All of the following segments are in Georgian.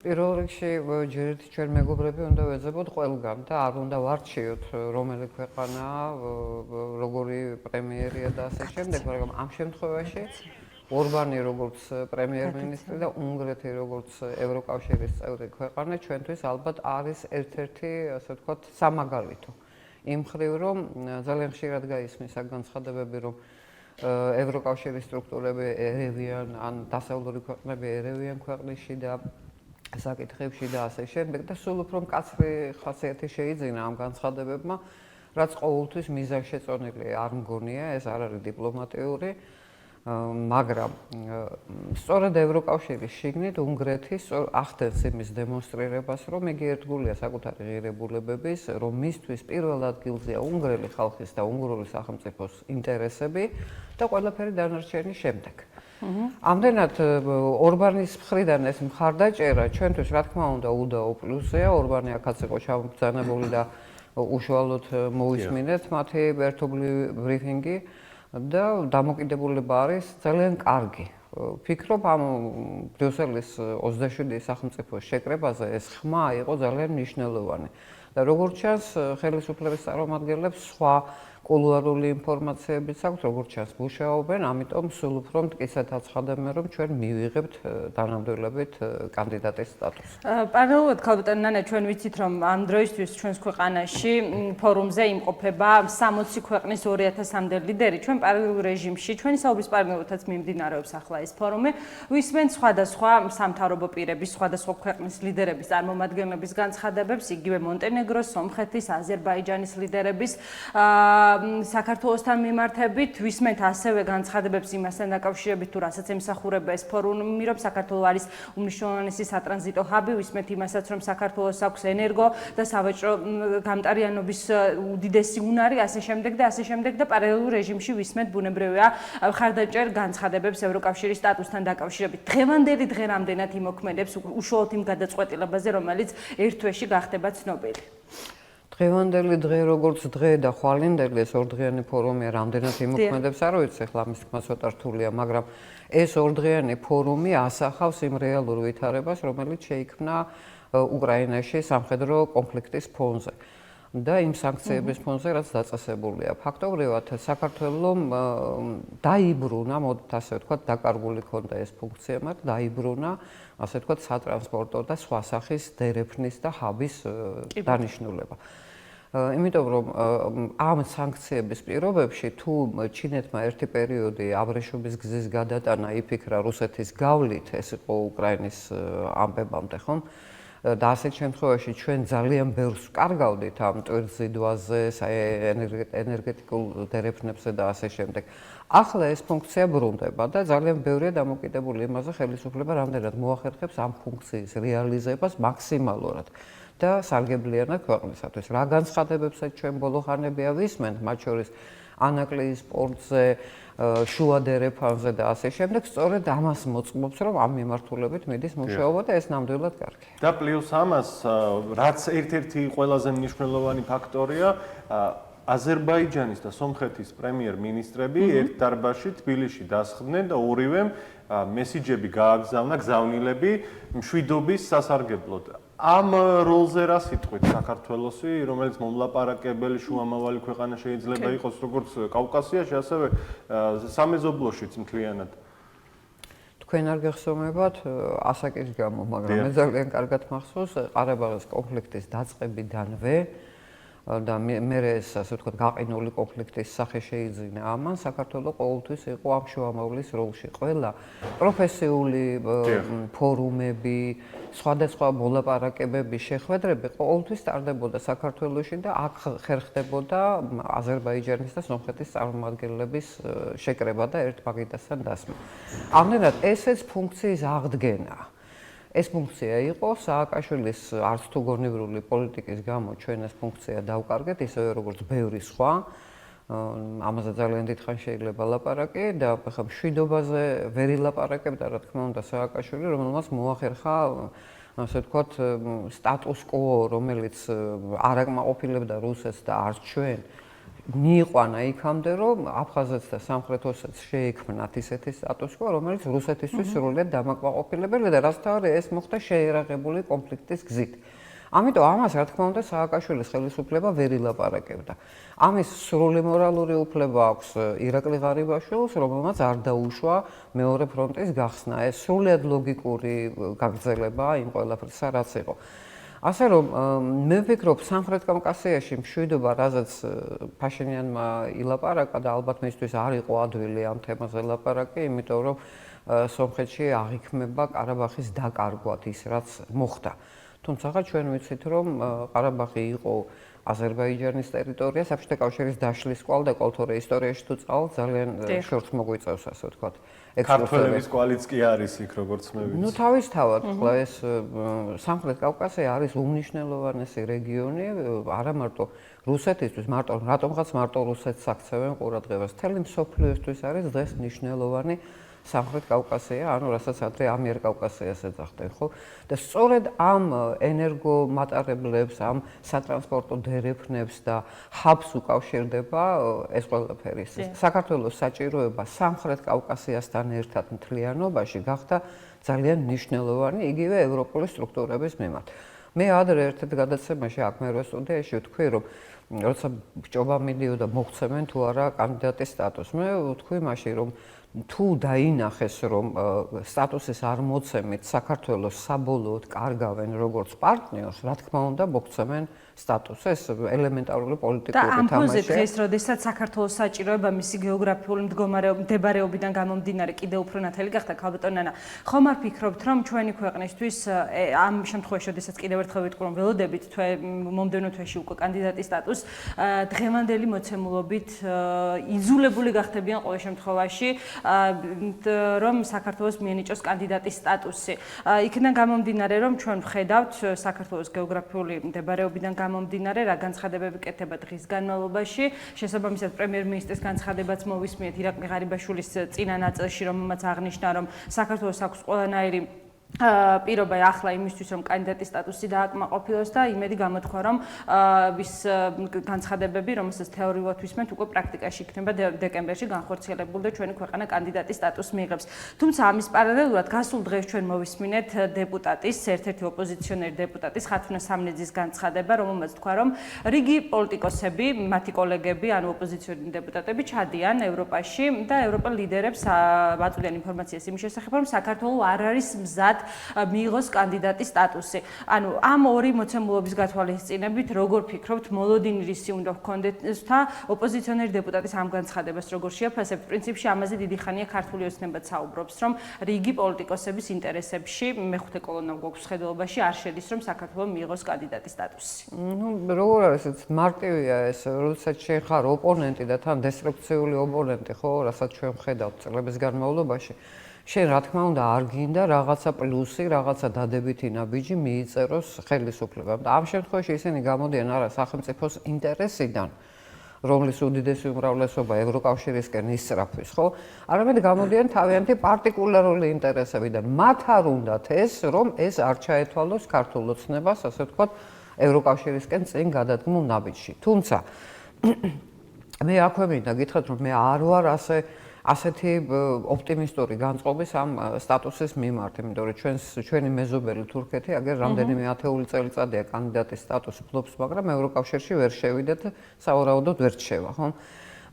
პირველ რიგში ჯერით ჩვენ მეგობრები უნდა ვეძებოთ ყველგან და არ უნდა ვარჩიოთ რომელი ქვეყანა, როგორი პრემიერია და ასე შემდეგ, მაგრამ ამ შემთხვევაში ორბანი როგორც პრემიერ-მინისტრი და უნგრეთი როგორც ევროკავშირის წევრი ქვეყანა ჩვენთვის ალბათ არის ერთ-ერთი, ასე ვთქვათ, სამაგალითო. იმ მხრივ, რომ ძალიან ხშირად გაისმის აქ განცხადებები, რომ ევროკავშირის სტრუქტურები ერევიან, ან დასავლური ქვეყნები ერევიან ქვეყნის და საკითხებში და ასე შემდეგ და სულ უფრო მკაცრი ხასიათი შეიძინა ამ განცხადებებმა, რაც ყოველთვის მიზანშეწონილი არ მგონია, ეს არ არის დიპლომატიური, მაგრამ სწორედ ევროკავშირის შიგნით უნგრეთი ახდენს იმის დემონსტრირებას, რომ იგი ერთგულია საკუთარი ღირებულებების, რომ მისთვის პირველ ადგილზეა უნგრელი ხალხის და უნგრული სახელმწიფოს ინტერესები და ყველაფერი დანარჩენი შემდეგ. ამდენად ორბანის მხრიდან ეს მხარდაჭერა ჩვენთვის რა თქმა უნდა უდაო პლუსია, ორბანი აქაც იყო ჩამბრძანებული და უშუალოდ მოისმინეთ მათი ერთობლივი ბრიფინგი და დამოკიდებულება არის ძალიან კარგი. ვფიქრობ ამ ბრიუსელის 27 სახელმწიფოს შეკრებაზე ეს ხმა იყო ძალიან მნიშვნელოვანი და როგორც ჩანს ხელისუფლების წარმომადგენლებს სხვა კულუარული ინფორმაციებიც აქვს, როგორც ჩანს მუშაობენ, ამიტომ სულ უფრო მტკიცედ აცხადებენ, რომ ჩვენ მივიღებთ თანამდებობით კანდიდატის სტატუსს. პარალელურად ქალბატონ ნანა, ჩვენ ვიცით, რომ ამ დროისთვის ჩვენს ქვეყანაში ფორუმზე იმყოფება 60 ქვეყნის 2000-მდე ლიდერი. ჩვენ პარალელურ რეჟიმში, ჩვენი საუბრის პარალელურადაც მიმდინარეობს ახლა ეს ფორუმი. ვისმენთ სხვადასხვა სამთავრობო პირების, სხვადასხვა ქვეყნის ლიდერების წარმომადგენლების განცხადებებს, იგივე მონტენეგროს, სომხეთის, აზერბაიჯანის ლიდერების საქართველოსთან მიმართებით ვისმენთ ასევე განცხადებებს იმასთან დაკავშირებით, თუ რასაც ემსახურება ეს ფორუმი, რომ საქართველო არის უმნიშვნელოვანესი სატრანზიტო ჰაბი, ვისმენთ იმასაც, რომ საქართველოს აქვს ენერგო და სავაჭრო გამტარიანობის უდიდესი უნარი, ასე შემდეგ და პარალელურ რეჟიმში ვისმენთ ბუნებრივია მხარდაჭერ განცხადებებს ევროკავშირის სტატუსთან დაკავშირებით. დღევანდელი დღე რამდენად იმოქმედებს უშუალოდ იმ გადაწყვეტილებაზე, რომელიც ერთ თვეში გახდება ცნობილი. დღევანდელი დღე როგორც დღე და ხვალინდელი ეს ორდღიანი ფორუმი რამდენად იმოქმედებს არ ვიცი, ახლა ამის თქმა ცოტა რთულია, მაგრამ ეს ორდღიანი ფორუმი ასახავს იმ რეალურ ვითარებას, რომელიც შეიქმნა უკრაინაში სამხედრო კონფლიქტის ფონზე და იმ სანქციების ფონზე, რაც დაწესებულია. ფაქტობრივად საქართველომ დაიბრუნა, მოდით ასე ვთქვათ, დაკარგული ქონდა ეს ფუნქცია, მაგრამ დაიბრუნა, ასე ვთქვათ, სატრანსპორტო და სხვა სახის დერეფნის და ჰაბის დანიშნულება. იმიტომ რომ ამ სანქციების პირობებში თუ ჩინეთმა ერთი პერიოდი აბრეშუმის გზის გადატანა იფიქრა რუსეთის გავლით, ეს იყო უკრაინის ამბებამდე, ხომ? და ასეთ შემთხვევაში ჩვენ ძალიან ბევრს ვკარგავდით ამ ტვირთზიდვაზე, ენერგეტიკულ დერეფნებზე და ასე შემდეგ. ახლა ეს ფუნქცია ბრუნდება და ძალიან ბევრია დამოკიდებული იმაზე, ხელისუფლება რამდენად მოახერხებს ამ ფუნქციის რეალიზებას მაქსიმალურად და სარგებლიანად ქვეყნისათვის. რა განცხადებებსაც ჩვენ ბოლო ხანებია ვისმენთ, მათ შორის ანაკლიის სპორტზე, შუა დერეფანზე და ასე შემდეგ, სწორედ ამას მოწმობს, რომ ამ მიმართულებით მიდის მუშაობა და ეს ნამდვილად კარგია. და პლუს ამას, რაც ერთ-ერთი ყველაზე მნიშვნელოვანი ფაქტორია, აზერბაიჯანის და სომხეთის პრემიერ-მინისტრები ერთ დარბაზში თბილისში დასხდნენ და ორივემ მესიჯები გააგზავნა, გზავნილები მშვიდობის სასარგებლოდ. ამ როლზე რა სიტყვით საქართველოსი, რომელიც მომლაპარაკებელი შუამავალი ქვეყანა შეიძლება იყოს როგორც კავკასიაში, ასევე სამეზობლოშიც მთლიანად. თქვენ არ გეხსოვებათ ასაკის გამო, მაგრამ მე ძალიან კარგად მახსოვს ყარაბაღის კონფლიქტის დაწყებიდანვე და მე ეს ასე ვთქვათ გაყინული კონფლიქტის სახე შეიძინა ამან, საქართველო ყოველთვის იყო ამ შუამავლის როლში. ყველა პროფესიული ფორუმები, სხვადასხვა მოლაპარაკებების შეხვედრები ყოველთვის ტარდებოდა საქართველოში და აქ ხერხდებოდა აზერბაიჯანის და სომხეთის წარმომადგენლების შეკრება და ერთ მაგიდასთან დასმა. ამდენად ესეც ფუნქციის აღდგენა. ეს ფუნქცია იყო სააკაშვილის არც თუ გონივრული პოლიტიკის გამო ჩვენ ეს ფუნქცია დავკარგეთ, ისევე როგორც ბევრი სხვა. ამაზე ძალიან დიდხანს შეიძლება ლაპარაკი და ახლა მშვიდობაზე ვერ ილაპარაკებდა, რა თქმა უნდა, სააკაშვილი, რომელმაც მოახერხა, ასე ვთქვათ, სტატუს-კვო, რომელიც არ აკმაყოფილებდა რუსეთს და არც ჩვენ. მიიყვანა იქამდე, რომ აფხაზეთს და სამხრეთ ოსეთს შეექმნათ ისეთი სტატუს-კვო, რომელიც რუსეთისთვის სრულიად დამაკმაყოფილებელი და რაც თავი ეს მოხდა შეერაღებული კონფლიქტის გზით. ამიტომ ამას რა თქმა უნდა სააკაშვილის ხელისუფლება ვერ ილაპარაკებდა. ამის სრული მორალური უფლება აქვს ირაკლი ღარიბაშვილს, რომელმაც არ დაუშვა მეორე ფრონტის გახსნა. ეს სრულიად ლოგიკური გაგრძელებაა იმ ყველაფრისა, რაც იყო. ასე რომ მე ვფიქრობ სამხრეთ კავკასიაში მშვიდობა, რაზეც ფაშინიანმა ილაპარაკა და ალბათ მისთვის არ იყო ადვილი ამ თემაზე ლაპარაკი, იმიტომ რომ სომხეთში აღიქმება ყარაბაღის დაკარგვად ის, რაც მოხდა. თუმცა ჩვენ ვიცით, რომ ყარაბაღი იყო აზერბაიჯანის ტერიტორია, საბჭოთა კავშირის დაშლის კვალ და კოლთორე ისტორიაში თუ წავალ ძალიან შორს მოგვიწევს, ასე ვთქვათ. ქართველების კვალიც კი არის იქ, როგორც მე ვიცი. ნუ თავისთავად, ხოლმე ეს სამხრეთ კავკასია არის უმნიშვნელოვანესი რეგიონი, არა მარტო რუსეთისთვის, რატომღაც მარტო რუსეთს აქცევენ ყურადღებას. მთელი მსოფლიოსთვის არის დღეს მნიშვნელოვანი სამხრეთ კავკასია, ანუ რასაც ადრე ამიერკავკასიას ეძახდნენ, ხო? და სწორედ ამ ენერგომატარებლებს, ამ სატრანსპორტო დერეფნებს და ჰაბს უკავშირდება ეს ყველაფერი. საქართველოს საჭიროება სამხრეთ კავკასიასთან ერთად მთლიანობაში გახდა ძალიან მნიშვნელოვანი იგივე ევროპული სტრუქტურების მიმართ. მე ადრე ერთ-ერთ გადაცემაში აქ მერვე სტუდიაში ვთქვი, რომ როცა ბჭობა მიდიოდა მოგვცემენ თუ არა კანდიდატის სტატუსს, მე ვთქვი მაშინ, რომ თუ დაინახეს, რომ სტატუსის არ მოცემით საქართველოს საბოლოოდ კარგავენ როგორც პარტნიორს, რა თქმა უნდა, მოგვცემენ სტატუსს. ეს ელემენტარული პოლიტიკური თამაშია. და ამ ფონზე დღეს, როდესაც საქართველოს საჭიროება მისი გეოგრაფიული მდებარეობიდან გამომდინარე კიდევ უფრო ნათელი გახდა, ქალბატონ ნანა, ხომ არ ფიქრობთ, რომ ჩვენი ქვეყნისთვის ამ შემთხვევაში, როდესაც კიდევ ერთხელ ვიტყვი, რომ ველოდებით მომდევნო თვეში უკვე კანდიდატის სტატუსს, დღევანდელი მოცემულობით იძულებული გახდებიან ყოველ შემთხვევაში, რომ საქართველოს მიენიჭოს კანდიდატის სტატუსი. იქიდან გამომდინარე, რომ ჩვენ ვხედავთ საქართველოს გეოგრაფიული მდებარეობიდან გამომდინარე, რა განცხადებები კეთება დღის განმავლობაში. შესაბამისად, პრემიერ-მინისტრის განცხადებაც მოვისმინეთ ირაკლი ღარიბაშვილის წინა ნაწილში, რომელმაც აღნიშნა, რომ საქართველოს აქვს ყველანაირი პირობა ახლა იმისთვის, რომ კანდიდატის სტატუსი დააკმაყოფილოს და იმედი გამოთქვა, რომ ის განცხადებები, რომელსაც თეორიულად ვისმენთ, უკვე პრაქტიკაში იქნება დეკემბერში განხორციელებული და ჩვენი ქვეყანა კანდიდატის სტატუსს მიიღებს. თუმცა ამის პარალელურად გასულ დღეს ჩვენ მოვისმინეთ დეპუტატის, ერთ-ერთი ოპოზიციონერი დეპუტატის ხათუნა სამნეძის განცხადება, რომელმაც თქვა, რომ რიგი პოლიტიკოსები, მათი კოლეგები, ანუ ოპოზიციონერი დეპუტატები ჩადიან ევროპაში და ევროპელ ლიდერებს აწვდიან ინფორმაციას იმის შესახებ, რომ საქართველოს არ არის მზად მიიღოს კანდიდატის სტატუსი. ანუ ამ ორი მოცემულობის გათვალისწინებით, როგორ ფიქრობთ, მოლოდინი რისი უნდა ჰქონდეთ და ოპოზიციონერი დეპუტატის ამ განცხადებას როგორ შეაფასებთ? პრინციპში ამაზე დიდი ხანია ქართული ოცნებაც საუბრობს, რომ რიგი პოლიტიკოსების ინტერესებში მეხუთე კოლონა გვაქვს ხედელობაში არ შედის, რომ საქართველოს მიიღოს კანდიდატის სტატუსი. ნუ როგორ არის ეს მარტივია ეს, როდესაც შენ ხარ ოპონენტი და თან დესტრუქციული ოპონენტი, ხო, რასაც ჩვენ ვხედავთ წლების განმავლობაში. შენ რა თქმა უნდა არ გინდა რაღაცა პლუსი, რაღაცა დადებითი ნაბიჯი მიიწეროს ხელისუფლებამ. და ამ შემთხვევაში ისინი გამოდიან არა სახელმწიფოს ინტერესიდან, რომლის უდიდესი უმრავლესობა ევროკავშირისკენ ისწრაფვის, ხო? არამედ გამოდიან თავიანთი პარტიკულარული ინტერესებიდან. მათ არ უნდათ ეს, რომ ეს არ ჩაეთვალოს ქართულ ოცნებას, ასე ვთქვათ, ევროკავშირისკენ წინ გადადგმულ ნაბიჯში. თუმცა მე აქვე მინდა გითხრათ, რომ მე არ ვარ ასეთი ოპტიმისტური განწყობის ამ სტატუსის მიმართ, იმიტომ რომ ჩვენი მეზობელი თურქეთი აგერ რამდენიმე ათეული წელიწადია კანდიდატის სტატუსს ფლობს, მაგრამ ევროკავშირში ვერ შევიდეთ, სავარაუდოდ ვერ რჩება, ხო?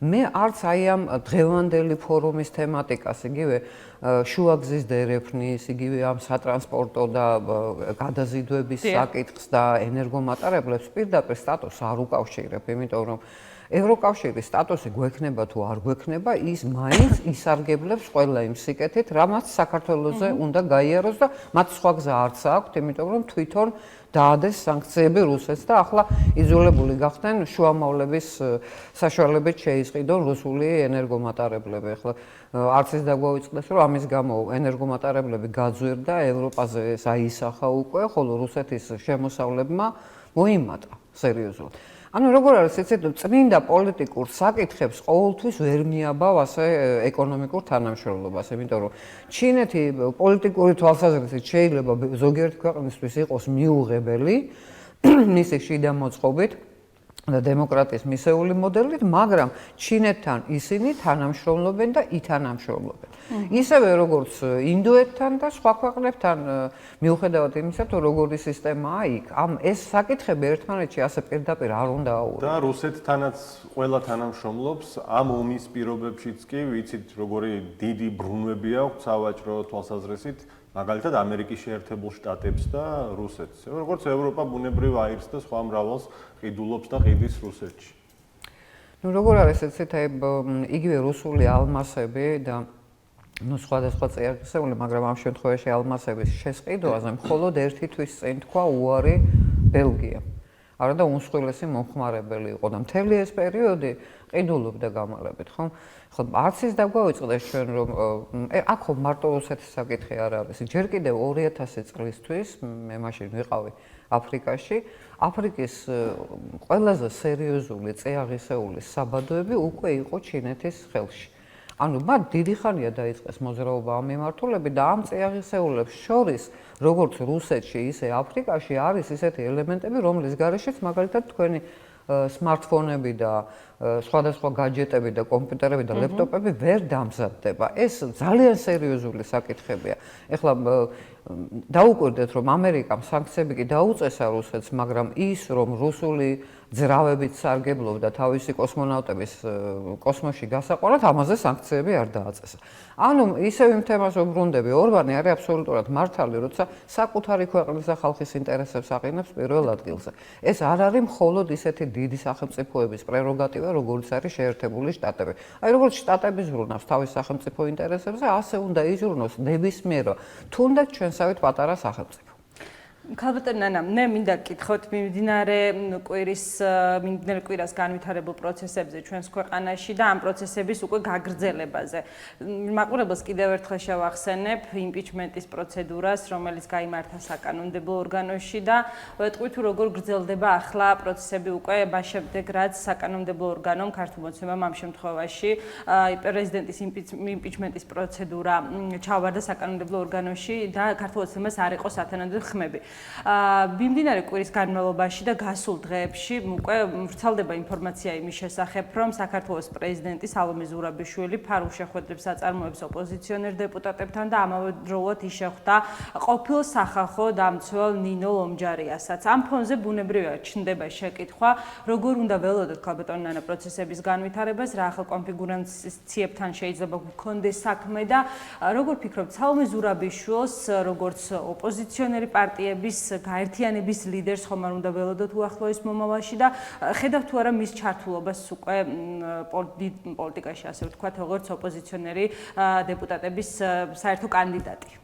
მე არც აი ამ დღევანდელი ფორუმის თემატიკას, იგივე შუაგზის დერეფნის, იგივე ამ სატრანსპორტო და გადაზიდვების საკითხს და ენერგომატარებლებს პირდაპირ სტატუსს არ უკავშირებ, იმიტომ რომ ევროკავშირის სტატუსი გვექნება თუ არ გვექნება, ის მაინც ისარგებლებს ყველა იმ სიკეთით, რამაც საქართველოზე უნდა გაიაროს და მათ სხვა გზა არც აქვთ, იმიტომ რომ თვითონ დაადეს სანქციები რუსეთს და ახლა იძულებული გახდნენ შუამავლების საშუალებით შეისყიდონ რუსული ენერგომატარებლები. ახლა არც ის დაგვაუწყდეს, რომ ამის გამო ენერგომატარებლები გაძვირდა, ევროპაზე ეს აისახა უკვე, ხოლო რუსეთის შემოსავლებმა მოიმატა სერიოზულად. ანუ როგორ არის, იცით, წმინდა პოლიტიკურ საკითხებს ყოველთვის ვერ მიაბავ ასე ეკონომიკურ თანამშრომლობას, იმიტომ რომ ჩინეთი პოლიტიკური თვალსაზრისით შეიძლება ზოგიერთ ქვეყნისთვის იყოს მიუღებელი მისი შიდა მოწყობით, და დემოკრატიის მისეული მოდელით, მაგრამ ჩინეთთან ისინი თანამშრომლობენ და ითანამშრომლობენ. ისევე როგორც ინდოეთთან და სხვა ქვეყნებთან, მიუხედავად იმისა, თუ როგორი სისტემაა იქ, ეს საკითხები ერთმანეთში ასე პირდაპირ არ უნდა აურო. და რუსეთთანაც ყველა თანამშრომლობს ამ ომის პირობებშიც კი ვიცით როგორი დიდი ბრუნვები აქვს სავაჭრო თვალსაზრისით მაგალითად ამერიკის შეერთებულ შტატებს და რუსეთს. როგორც ევროპა ბუნებრივ აირს და სხვა მრავალს ყიდულობს და ყიდის რუსეთში. როგორ არის ეცეთ იგივე რუსული ალმასები და სხვადასხვა წიაღისეული, მაგრამ ამ შემთხვევაში ალმასების შესყიდვაზე მხოლოდ ერთი თვის წინ თქვა უარი ბელგიამ. არა და უმსხვილესი მომხმარებელი იყო და მთელი ეს პერიოდი ყიდულობდა გამალებით, ხო? ხო, არც ის დაგვაუწყდეს ჩვენ რომ აქ ხო მარტო რუსეთის საკითხი არ არის. ჯერ კიდევ 2000 წლისთვის მე მაშინ ვიყავი აფრიკაში, აფრიკის ყველაზე სერიოზული წიაღისეული საბადოები უკვე იყო ჩინეთის ხელში. ანუ მათ დიდი ხანია დაიწყეს მოძრაობა ამ მიმართულებით და ამ წიაღისეულებს შორის როგორც რუსეთში, ისე აფრიკაში არის ისეთი ელემენტები, რომლის გარეშეც მაგალითად თქვენი smartphone-ები და სხვადასხვა гаджеტები და კომპიუტერები და ლეპტოპები ვერ დამზადდება. ეს ძალიან სერიოზული საკითხებია. ეხლა დაუკვირდეთ რომ ამერიკამ სანქციები კი დაუწესა რუსეთს, მაგრამ ის რომ რუსული ძრავებით სარგებლობდა თავისი კოსმონავტების კოსმოსში გასაყვანად, ამაზე სანქციები არ დააწესა. ანუ ისევ იმ თემას ვუბრუნდები, ორბანი არის აბსოლუტურად მართალი, როცა საკუთარი ქვეყნის და ხალხის ინტერესებს აყენებს პირველ ადგილზე. ეს არ არის მხოლოდ ისეთი დიდი სახელმწიფოების პრეროგატივა, როგორც არის შეერთებული შტატები. აი როგორც შტატები ზრუნავს თავის სახელმწიფო ინტერესებზე, ასე უნდა იზრუნოს ნებისმიერო, თუნდაც ჩვენსავით პატარა სახელმწიფო. ქალბატონო ნანა, მე მინდა გკითხოთ მიმდინარე კვირას განვითარებულ პროცესებზე ჩვენს ქვეყანაში და ამ პროცესების უკვე გაგრძელებაზე. მაყურებელს კიდევ ერთხელ შევახსენებ იმპიჩმენტის პროცედურას, რომელიც გაიმართა საკანონმდებლო ორგანოში და ვეტყვი თუ როგორ გრძელდება ახლა პროცესები უკვე მას შემდეგ, რაც საკანონმდებლო ორგანომ ქართულ მოცემამ ამ შემთხვევაში პრეზიდენტის იმპიჩმენტის პროცედურა ჩავარდა საკანონმდებლო ორგანოში და ქართულ მოცემას არ იყო სათანადო ხმები. მიმდინარე კვირის განმავლობაში და გასულ დღეებში უკვე ვრცელდება ინფორმაცია იმის შესახებ, რომ საქართველოს პრეზიდენტი სალომე ზურაბიშვილი ფარულ შეხვედრებს აწარმოებს ოპოზიციონერ დეპუტატებთან და ამავე დროულად ის შეხვდა ყოფილ სახალხო დამცველ ნინო ლომჯარიასაც. ამ ფონზე ბუნებრივია ჩნდება შეკითხვა, როგორ უნდა ველოდოთ ქალბატონო ნანა პროცესების განვითარებას, რა ახალ კონფიგურაციებთან შეიძლება გქონდეს საქმე და როგორ ფიქრობთ, სალომე ზურაბიშვილს როგორც ოპოზიციონერი პარტიები გაერთიანების ლიდერს ხომ არ უნდა ველოდოთ უახლოეს მომავალში და ხედავთ თუ არა მის ჩართულობას უკვე პოლიტიკაში, ასე ვთქვათ, როგორც ოპოზიციონერი დეპუტატების საერთო კანდიდატი.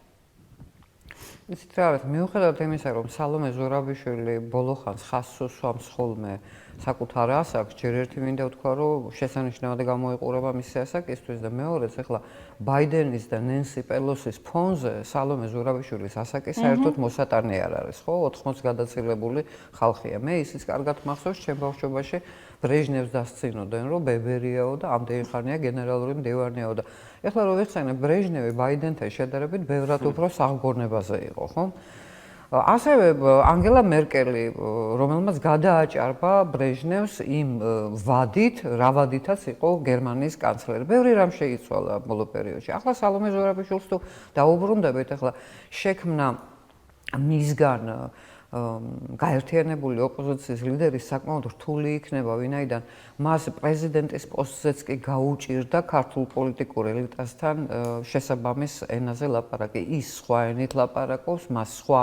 იცით რა არის, მიუხედავად იმისა, რომ სალომე ზურაბიშვილი ბოლო ხანს ხაზს უსვამს ხოლმე საკუთარ ასაკს, ჯერ ერთი მინდა ვთქვა, რომ შესანიშნავად გამოიყურება მისი ასაკისთვის და მეორეც, ეხლა ბაიდენის და ნენსი პელოსის ფონზე სალომე ზურაბიშვილის ასაკი საერთოდ მოსატანი არ არის, ხო? 80 გადაცილებული ხალხია. მე ისიც კარგად მახსოვს, ჩემ ბავშვობაში ბრეჟნევს დასცინოდნენ, რომ ბებერიაო და ამდენი ხანია გენერალური მდივანიაო და ეხლა რო ვიხსენებ, ბრეჟნევი ბაიდენთან შედარებით ბევრად უფრო საღგონებაზე იყო, ხო? ასევე ანგელა მერკელი, რომელმაც გადააჭარბა ბრეჟნევს იმ ვადით, რა ვადითაც იყო გერმანიის კანცლერი. ბევრი რამ შეიცვალა ბოლო პერიოდში. ახლა სალომე ზურაბიშვილს თუ დაუბრუნდებით, ახლა შექმნა მისგან გაერთიანებული ოპოზიციის ლიდერის საკმაოდ რთული იქნება, ვინაიდან მას პრეზიდენტის პოსტზეც კი გაუჭირდა ქართულ პოლიტიკურ ელიტასთან შესაბამის ენაზე ლაპარაკი. ის სხვა ენით ლაპარაკობს, მას სხვა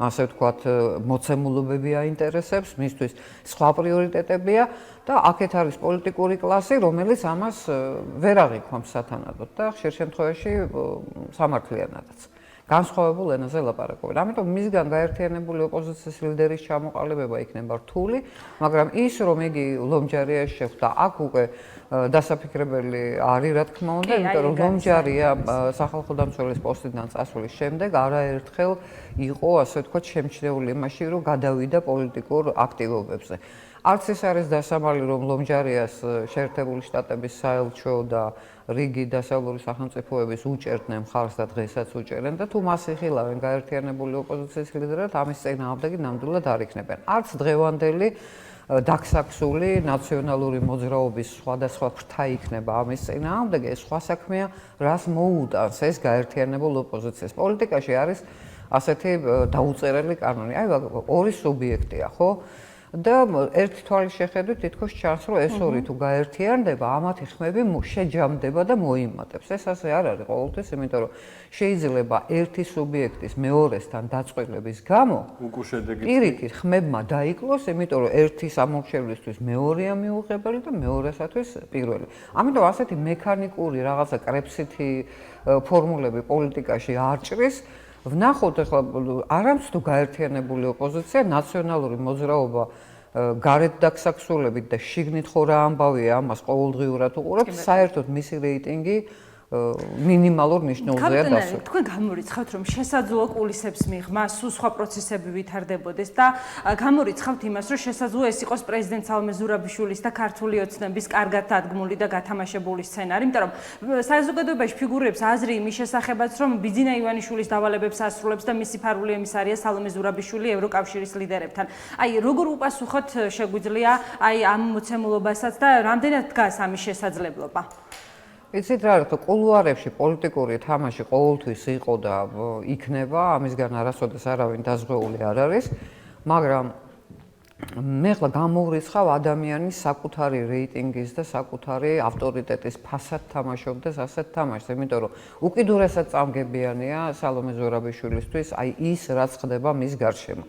ასე ვთქვათ, მოცემულობები აინტერესებს, მისთვის სხვა პრიორიტეტებია და აქეთ არის პოლიტიკური კლასი, რომელიც ამას ვერ აღიქვამს სათანადოდ და ხშირ შემთხვევაში სამართლიანადაც. განსხვავებულ ენაზე ლაპარაკობენ. ამიტომ მისგან გაერთიანებული ოპოზიციის ლიდერის ჩამოყალიბება იქნება რთული, მაგრამ ის რომ იგი ლომჯარიას შეხვდა, აქ უკვე დასაფიქრებელი არის, რა თქმა უნდა, იმიტომ რომ ლომჯარია სახალხო დამცველის პოსტიდან წასვლის შემდეგ არაერთხელ იყო, ასე ვთქვათ, შემჩნეული იმაში, რომ გადავიდა პოლიტიკურ აქტივობებზე. არც ის არის დასამალი, რომ ლომჯარიას შეერთებული შტატების საელჩო და რიგი დასავლური სახელმწიფოების უჭერდნენ მხარს და დღესაც უჭერენ და თუ მას იხილავენ გაერთიანებული ოპოზიციის ლიდერად, ამის წინააღმდეგი ნამდვილად არ იქნებიან. არც დღევანდელი დაქსაქსული ნაციონალური მოძრაობის სხვადასხვა ფრთა იქნება ამის წინააღმდეგ, ეს სხვა საქმეა, რას მოუტანს ეს გაერთიანებულ ოპოზიციას. პოლიტიკაში არის ასეთი დაუწერელი კანონი. აი, ორი სუბიექტია, ხო? და ერთი თვალის შეხედვით თითქოს ჩანს, რომ ეს ორი თუ გაერთიანდება, ამათი ხმები შეჯამდება და მოიმატებს. ეს ასე არ არის ყოველთვის, იმიტომ რომ შეიძლება ერთი სუბიექტის მეორესთან დაწყვეტილების გამო უკუ შედეგი პირიქით ხმებმა დაიკლოს, იმიტომ რომ ერთის ამორჩევლისთვის მეორეა მიუღებელი და მეორესათვის პირველი. ამიტომ ასეთი მექანიკური რაღაცა კრეფსითი ფორმულები პოლიტიკაში არ ჭრის. ვნახოთ ახლა არამც თუ გაერთიანებული ოპოზიცია, ნაციონალური მოძრაობა გარეთ დაქსაქსულებით და შიგნით ხო რა ამბავია, ამას ყოველდღიურად უყურებთ, საერთოდ მისი რეიტინგი მინიმალურ ნიშნულზეა დასული. თქვენ გამორიცხავთ, რომ შესაძლოა კულისებს მიღმა, სულ სხვა პროცესები ვითარდებოდეს და გამორიცხავთ იმას, რომ შესაძლოა ეს იყოს პრეზიდენტ სალომე ზურაბიშვილის და ქართული ოცნების კარგად დადგმული და გათამაშებული სცენარი, იმიტომ რომ საზოგადოებაში ფიგურირებს აზრი იმის შესახებაც, რომ ბიძინა ივანიშვილის დავალებებს ასრულებს და მისი ფარული ემისარია სალომე ზურაბიშვილი ევროკავშირის ლიდერებთან. აი, როგორ უპასუხოთ შეგვიძლია აი ამ მოცემულობასაც და რამდენად დგას ამის შესაძლებლობა? იცით რა არის, კულუარებში პოლიტიკური თამაში ყოველთვის იყო და იქნება, ამისგან არასოდეს არავინ დაზღვეული არ არის, მაგრამ მე ახლა გამოვრიცხავ ადამიანის საკუთარი რეიტინგის და საკუთარი ავტორიტეტის ფასად თამაშობდეს ასეთ თამაშს, იმიტომ რომ უკიდურესად წამგებიანია სალომე ზურაბიშვილისთვის აი ის, რაც ხდება მის გარშემო.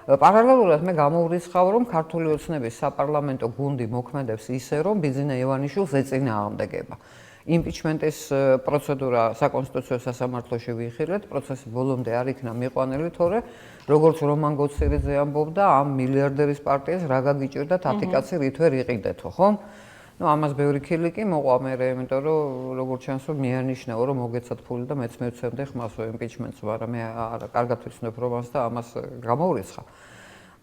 პარალელურად მე გამოვრიცხავ, რომ ქართული ოცნების საპარლამენტო გუნდი მოქმედებს ისე, რომ ბიძინა ივანიშვილს ეწინააღმდეგება. იმპიჩმენტის პროცედურა საკონსტიტუციო სასამართლოში ვიხილეთ, პროცესი ბოლომდე არ იქნა მიყვანილი, თორე როგორც რომან გოცირიძე ამბობდა, ამ მილიარდერის პარტიას რა გაგიჭირდათ 10 კაცი რით ვერ იყიდეთო, ხო? ნუ ამას ბევრი ქილი კი მოყვა მერე, იმიტომ რომ როგორც ჩანს, რომ მეანიშნაო, რომ მოგეცათ ფული და მეც მევცემდე ხმასო იმპიჩმენტს, მაგრამ მე არა კარგად ვიცნობ რომანს და ამას გამოვრიცხავ.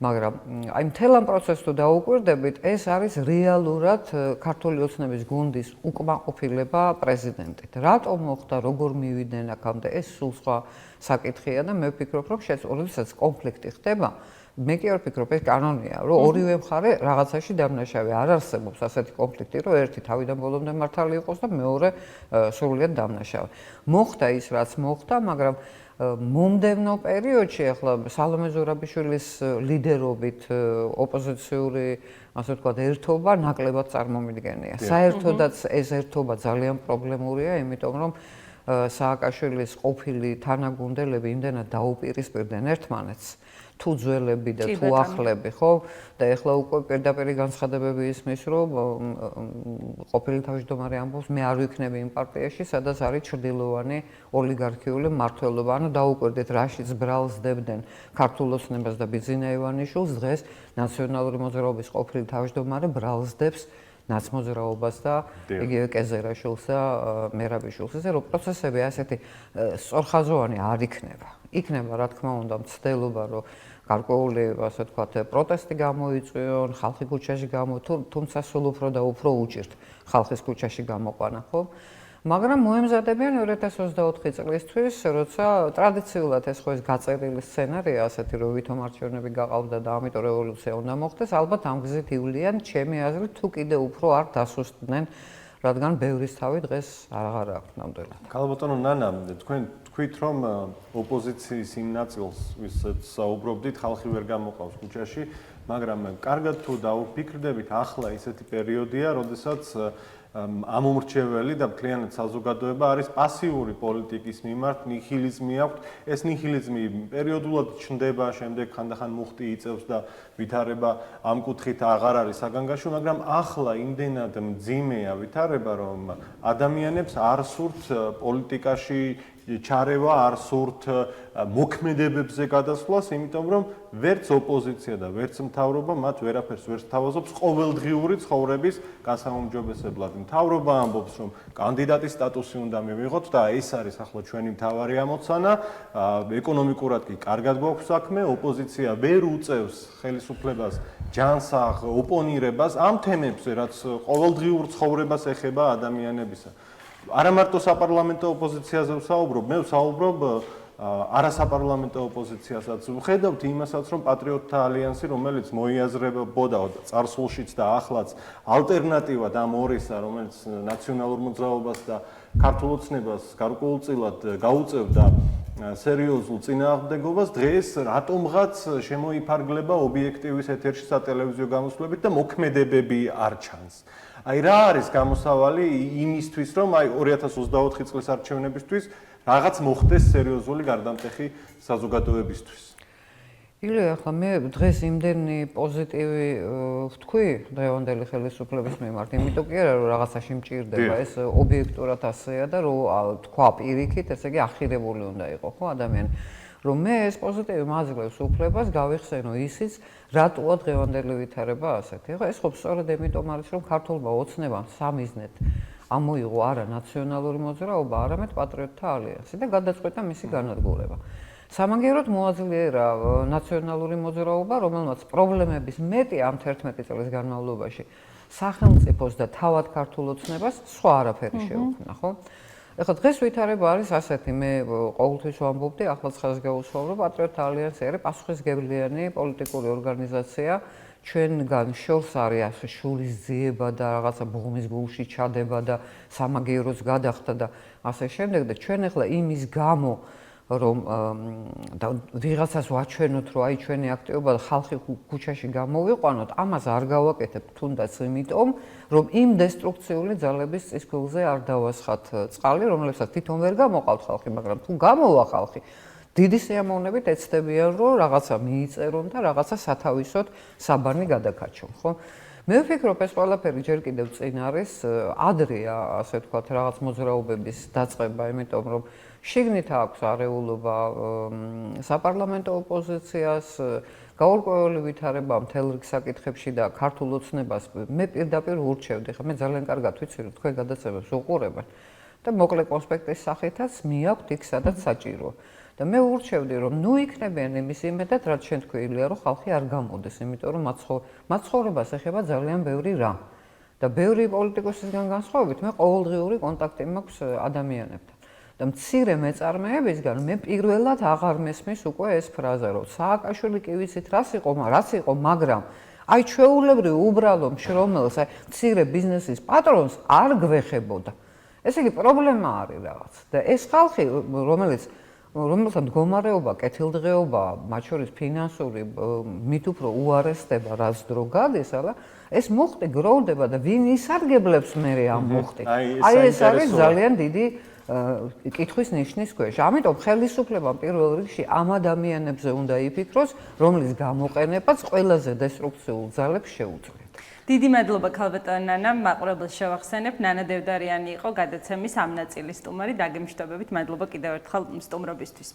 მაგრამ აი მთელ ამ პროცესს თუ დაუკვირდებით, ეს არის რეალურად ქართული ოცნების გუნდის უკმაყოფილება პრეზიდენტით. რატომ მოხდა, როგორ მივიდნენ აქამდე, ეს სულ სხვა საკითხია და მე ვფიქრობ, რომ როდესაც კონფლიქტი ხდება, მე კი არ ვფიქრობ, ეს კანონია, რომ ორივე მხარე რაღაცაში დამნაშავე. არ არსებობს ასეთი კონფლიქტი, რომ ერთი თავიდან ბოლომდე მართალი იყოს და მეორე სრულიად დამნაშავე. მოხდა ის, რაც მოხდა, მაგრამ მომდევნო პერიოდში ახლა სალომე ზურაბიშვილის ლიდერობით ოპოზიციური, ასე ვთქვათ, ერთობა ნაკლებად წარმომიდგენია. საერთოდაც ეს ერთობა ძალიან პრობლემურია, იმიტომ რომ სააკაშვილის ყოფილი თანაგუნდელები იმდენად დაუპირისპირდნენ ერთმანეთს, თუ ძველები და თუ ახლები, ხო? და ეხლა უკვე პირდაპირი განცხადებები ისმის, რომ ყოფილი თავმჯდომარე ამბობს, მე არ ვიქნები იმ პარტიაში, სადაც არის ჩრდილოვანი ოლიგარქიული მმართველობა. ანუ დაუკვირდით, რაშიც ბრალს დებდნენ ქართულ ოცნებას და ბიძინა ივანიშვილს, დღეს ნაციონალური მოძრაობის ყოფილი თავმჯდომარე ბრალს დებს ნაცმოძრაობას და იგივე კეზერაშვილს და მერაბიშვილს. ესე რომ პროცესები ასეთი სწორხაზოვანი არ იქნება. იქნება, რა თქმა უნდა, მცდელობა, რომ გარკვეული, ასე ვთქვათ, პროტესტი გამოიწვიონ, ხალხი ქუჩაში თუმცა სულ უფრო და უფრო უჭირთ ხალხის ქუჩაში გამოყვანა, ხო? მაგრამ მოემზადებიან 2024 წლისთვის, როცა ტრადიციულად ეს ხო ეს გაწერილი სცენარია ასეთი, რომ ვითომ არჩევნები გაყავდა და ამიტომ რევოლუცია უნდა მოხდეს, ალბათ ამ გზით ივლიან, ჩემი აზრით, თუ კიდე უფრო არ დასუსტდნენ, რადგან ბევრის თავი დღეს აღარ აქვს ნამდვილად. ქალბატონო ნანა, თქვენ თქვით, რომ ოპოზიციის იმ ნაწილს, ვისაც საუბრობდით, ხალხი ვერ გამოყავს ქუჩაში, მაგრამ კარგად თუ დაუფიქრდებით, ახლა ისეთი პერიოდია, როდესაც ამომრჩეველი და მთლიანად საზოგადოება არის პასიური პოლიტიკის მიმართ, ნიჰილიზმი აქვს. ეს ნიჰილიზმი პერიოდულად ჩნდება, შემდეგ ხანდახან მუხტი იწევს და ვითარება ამ კუთხით აღარ არის საგანგაშო, მაგრამ ახლა იმდენად მძიმეა ვითარება, რომ ადამიანებს არ სურთ პოლიტიკაში ჩარევა არ სურთ მოქმედებებზე გადასვლას, იმიტომ რომ ვერც ოპოზიცია და ვერც მთავრობა მათ ვერაფერს ვერ სთავაზობს ყოველდღიური ცხოვრების გასაუმჯობესებლად. მთავრობა ამბობს, რომ კანდიდატის სტატუსი უნდა მივიღოთ და ეს არის ახლა ჩვენი მთავარი ამოცანა. ეკონომიკურად კი კარგად გვაქვს საქმე, ოპოზიცია ვერ უწევს ხელისუფლებას ჯანსაღ ოპონირებას ამ თემებზე, რაც ყოველდღიურ ცხოვრებას ეხება ადამიანებისა. არა მარტო საპარლამენტო ოპოზიციაზე ვსაუბრობ, მე ვსაუბრობ არასაპარლამენტო ოპოზიციასაც. ვხედავთ იმასაც, რომ პატრიოტთა ალიანსი, რომელიც მოიაზრებოდა წარსულშიც და ახლაც ალტერნატივად ამ ორისა, რომელიც ნაციონალურ მოძრაობას და ქართულ ოცნებას გარკვეულწილად გაუწევდა სერიოზულ წინააღმდეგობას, დღეს რატომღაც შემოიფარგლება ობიექტივის ეთერში სატელევიზიო გამოსვლებით და მოქმედებები არ ჩანს. აი რა არის გამოსავალი იმისთვის, რომ აი 2024 წლის არჩევნებისთვის რაღაც მოხდეს სერიოზული გარდამტეხი საზოგადოებისთვის. ილია, ახლა მე დღეს იმდენი პოზიტივი ვთქვი დღევანდელი ხელისუფლების მიმართ, იმიტომ კი არა რომ რაღაცაში მჭირდება, ეს ობიექტურად ასეა და რომ თქვა პირიქით, ესე იგი ახირებული უნდა იყოს, ხო, ადამიანი. რომ მე ეს პოზიტივი მაძლევს უფლებას გავიხსენო ისიც, რატოა დღევანდელი ვითარება ასეთი. ხო, ეს ხო სწორედ იმიტომ არის, რომ ქართულმა ოცნებამ სამიზნედ ამოიღო არა ნაციონალური მოძრაობა, არამედ პატრიოტთა ალიანსი და გადაწყვეტა მისი განადგურება. სამაგიეროდ მოაძლიერა ნაციონალური მოძრაობა, რომელმაც პრობლემების მეტი ამ 11 წლის განმავლობაში სახელმწიფოს და თავად ქართულ ოცნებას სხვა არაფერი შეუქმნა, ხო? ეხლა დღეს ვითარება არის ასეთი, მე ყოველთვის ვამბობდი, ახლაც ხაზს გაუსვამრო, პატრიოტთა ალიანსი არის პასუხისმგებლიანი პოლიტიკური ორგანიზაცია, ჩვენგან შორს არის შურისძიება და რაღაცა ბუღმის გულში ჩადება და სამაგიეროც გადახდა და ასე შემდეგ და ჩვენ ახლა იმის გამო რომ ვიღაცას ვაჩვენოთ, რომ აი ჩვენი აქტივობა ხალხი ქუჩაში გამოვიყვანოთ, ამას არ გავაკეთებთ თუნდაც იმიტომ, რომ იმ დესტრუქციული ძალების წისქვილზე არ დავასხათ წყალი, რომლებსაც თვითონ ვერ გამოყავთ ხალხი, მაგრამ თუ გამოვა ხალხი, დიდი სიამოვნებით ეცდებიან, რომ რაღაცა მიიწერონ და რაღაცა სათავისოდ საბანი გადაკაჩონ, ხო? მე ვფიქრობ, ეს ყველაფერი ჯერ კიდევ წინ არის, ადრეა, ასე ვთქვათ, რაღაც მოძრაობების დაწყება, იმიტომ რომ შიგნით აქვს არეულობა საპარლამენტო ოპოზიციას, გაურკვეველი ვითარება მთელ რიგ საკითხებში და ქართულ ოცნებას მე პირდაპირ ურჩევდი. ხა მე ძალიან კარგად ვიცი, რომ თქვენ გადაცემებს უყურებთ და მოკლე კონსპექტის სახითაც მიაქვთ იქ, სადაც საჭიროა. და მე ურჩევდი, რომ ნუ იქნებიან იმის იმედად, რაც შენ თქვი, ილია, რომ ხალხი არ გამოდეს, იმიტომ რომ მათ ცხოვრებას ეხება ძალიან ბევრი რამ. და ბევრი პოლიტიკოსისგან განსხვავებით, მე ყოველდღიური კონტაქტი მაქვს ადამიანებთან. და მცირე მეწარმეებისგან მე პირველად აღარ მესმის უკვე ეს ფრაზა, რომ სააკაშვილი კი ვიცით რაც იყო, მაგრამ აი ჩვეულებრივ უბრალო მშრომელს, აი მცირე ბიზნესის პატრონს არ გვეხებოდა. ესე იგი პრობლემა არის რაღაც. და ეს ხალხი, რომელსაც მდგომარეობა, კეთილდღეობა, მათ შორის ფინანსური მით უფრო უარესდება, რაც დრო გადის, αλλά ეს მუხტი გროვდება და ვინ ისარგებლებს მერე ამ მუხტით. აი ეს არის ძალიან დიდი კითხვის ნიშნის ქვეშ. ამიტომ ხელისუფლებამ პირველ რიგში ამ ადამიანებზე უნდა იფიქროს, რომლის გამოყენებაც ყველაზე დესტრუქციულ ძალებს შეუძლია. დიდი მადლობა ქალბატონ ნანამ, მაყურებელს შევახსენებ, ნანა დევდარიანი იყო გადაცემის ამ ნაწილის სტუმარი, დაგემშვიდობებით, მადლობა კიდევ ერთხელ სტუმრობისთვის.